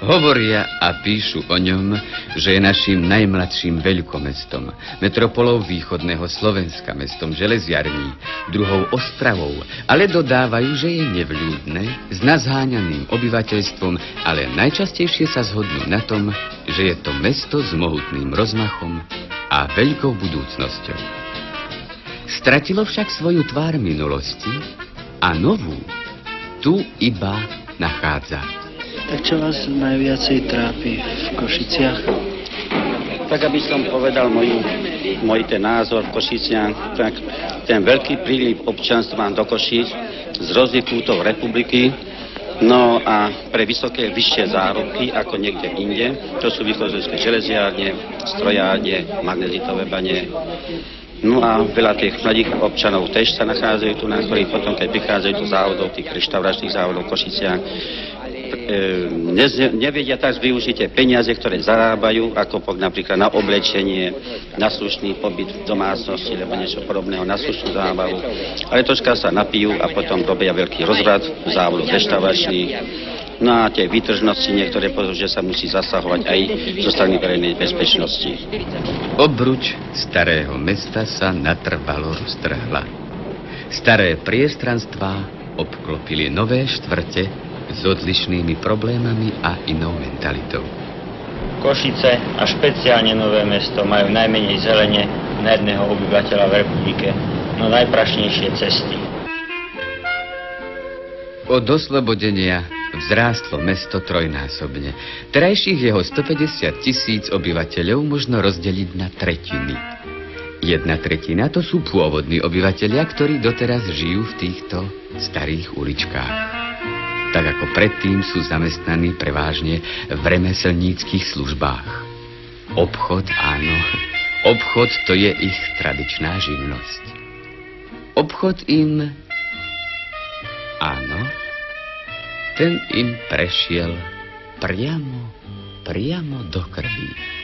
Hovoria a píšu o ňom, že je naším najmladším veľkomestom, metropolou východného Slovenska, mestom železiarní, druhou Ostravou, ale dodávajú, že je nevľúdne, s nazháňaným obyvateľstvom, ale najčastejšie sa zhodnú na tom, že je to mesto s mohutným rozmachom a veľkou budúcnosťou. Stratilo však svoju tvár minulosti a novú tu iba nachádza. Tak čo vás najviacej trápi v Košiciach? Tak aby som povedal môj ten názor v Košiciach, tak ten veľký príliv občanstva do Košíc z rôznych kútov republiky, no a pre vyššie zárobky ako niekde inde, to sú východské železiárne, strojárne, magnezitové bane. No a veľa tých mladých občanov tiež sa nachádzajú tu, na ktorí potom, keď prichádzajú do závodov, tých reštauračných závodov v Košiciach, nevedia tak využiť tie peniaze, ktoré zarábajú, ako napríklad na oblečenie, na slušný pobyt v domácnosti, alebo niečo podobného, na slušnú zábavu. Ale troška sa napijú a potom robia veľký rozvrat v závodoch reštauračných. No a tie výtržnosti niektoré že sa musí zasahovať aj zo strany verejnej bezpečnosti. Obruč starého mesta sa natrvalo roztrhla. Staré priestranstvá obklopili nové štvrte s odlišnými problémami a inou mentalitou. Košice a špeciálne Nové Mesto majú najmenej zelene na jedného obyvateľa v republike, no najprašnejšie cesty. Od oslobodenia vzrástlo mesto trojnásobne. Terajších jeho 150 000 obyvateľov možno rozdeliť na tretiny. 1/3 to sú pôvodní obyvatelia, ktorí doteraz žijú v týchto starých uličkách. Tak ako predtým sú zamestnaní prevážne v remeselníckych službách. Obchod, áno, obchod to je ich tradičná živnosť. Obchod im, áno, ten im prešiel priamo do krvi.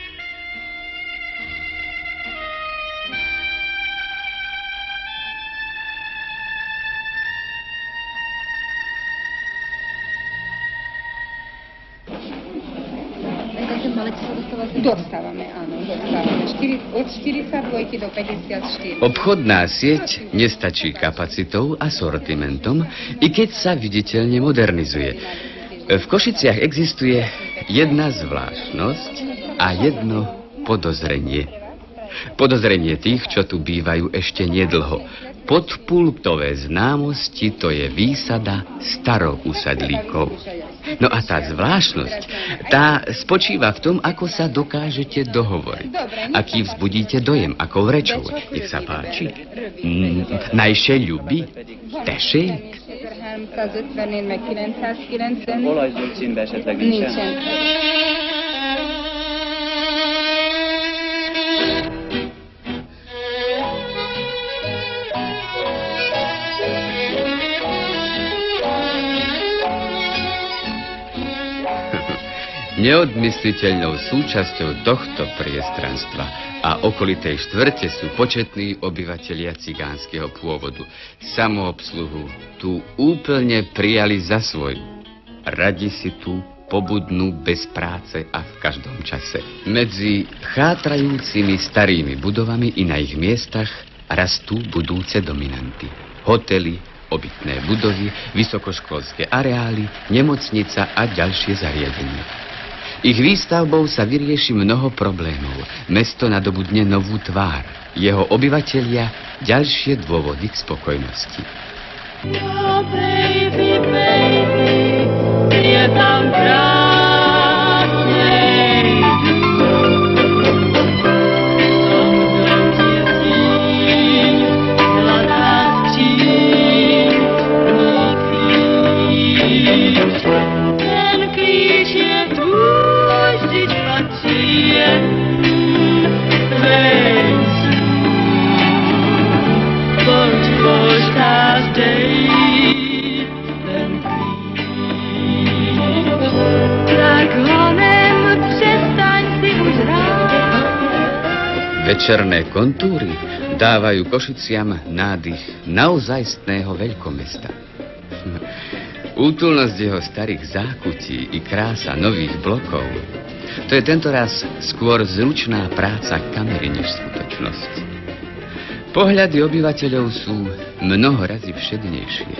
Dostávame, áno, dostávame. Od 42 do 54. Obchodná sieť nestačí kapacitou a sortimentom, i keď sa viditeľne modernizuje. V Košiciach existuje jedna zvláštnosť a jedno podozrenie. Podozrenie tých, čo tu bývajú ešte nedlho. Podpultové známosti to je výsada starousadlíkov. No a tá zvláštnosť, tá spočíva v tom, ako sa dokážete dohovoriť. Aký vzbudíte dojem, akou rečou. Nech sa páči. Najše ľubi? Tessék? 354 meg 990. Olajzöldszínbe esetleg nincsen? Neodmysliteľnou súčasťou tohto priestranstva a okolitej štvrte sú početní obyvatelia cigánskeho pôvodu. Samoobsluhu tu úplne prijali za svoju. Radi si tu pobudnú bez práce a v každom čase. Medzi chátrajúcimi starými budovami i na ich miestach rastú budúce dominanty. Hotely, obytné budovy, vysokoškolské areály, nemocnica a ďalšie zariadenia. Ich výstavbou sa vyrieši mnoho problémov. Mesto nadobudne novú tvár. Jeho obyvatelia ďalšie dôvody k spokojnosti. No, baby, baby, je tam krásne. Večerné kontúry dávajú Košiciam nádych naozajstného veľkomesta. Útulnosť jeho starých zákutí i krása nových blokov, to je tentoraz skôr zručná práca kamery než skutočnosť. Pohľady obyvateľov sú mnoho razy všednejšie.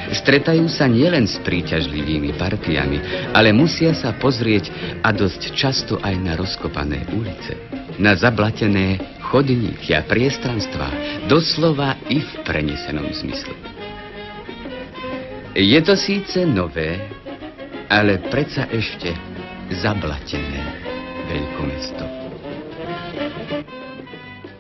Stretajú sa nielen s príťažlivými partiami, ale musia sa pozrieť a dosť často aj na rozkopané ulice, na zablatené chodníky a priestranstvá, doslova i v prenesenom zmysle. Je to síce nové, ale predsa ešte zablatené veľkomesto.